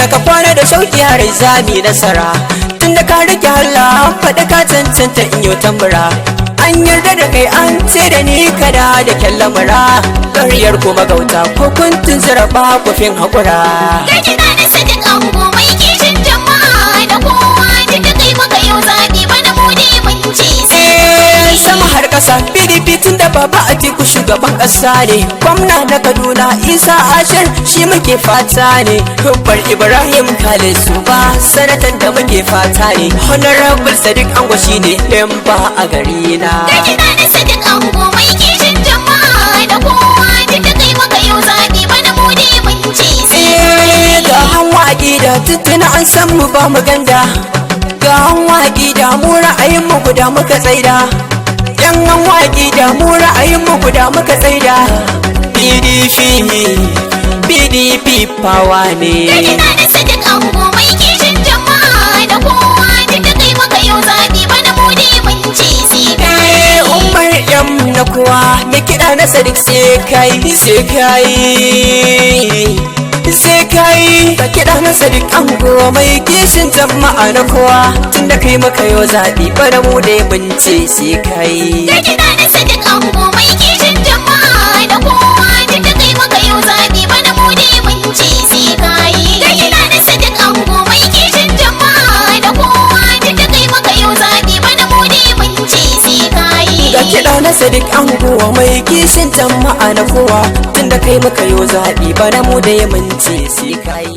da ka kwana da shauki har zabi nasara tunda ka rike Allah faɗa ka cancanta in yau tambura an yarda da kai an ce da ni kada da kyan lamura ƙaryar kuma gauta ko kuntun zarafa kufin haƙura Kake na da sadin ango mai kishin jama'a da kowa da kai maka yau zaɓi bana mu ne mun ce sama har ƙasa PDP tun da baba Atiku shugaban ƙasa ne gwamna na Kaduna Isa Ashir shi muke fata ne Hubbar Ibrahim Khalid Suba sanatan da muke fata ne Honorable Sadiq Ango shine memba a gari na Kake na da sadin ango mai kishin jama'a da kowa da kai maka yau zaɓi bana mu ne mun ce ga hanwaƙi da tuttuna an san mu ba mu ganda ga hanwaƙi da mu ra'ayin mu guda muka tsaida yan hanwaƙi da mu ra'ayin mu guda muka tsaida PDP power ne Kake na da sadin ango mai kishin jama'a da kowa da kai maka yau zaɓi bana mu ne mun ce Umar yam na kuwa me kiɗa na Sadiq sai kai ka kiɗa na Sadiq Ango mai kishin jama'a na kowa tunda kai maka yau zaɓi bana mu da bince sai kai Kake na da sadin ango mai kishin jama'a da kowa da kai maka yau zaɓi bana mu ne mun ce Kake na da sadin ango mai kishin jama'a da kowa da kai maka yau zaɓi bana mu ne mun ce ga kiɗa na Sadiq Ango mai kishin jama'a na kowa tunda kai maka yau zaɓi bana mu da bince sai kai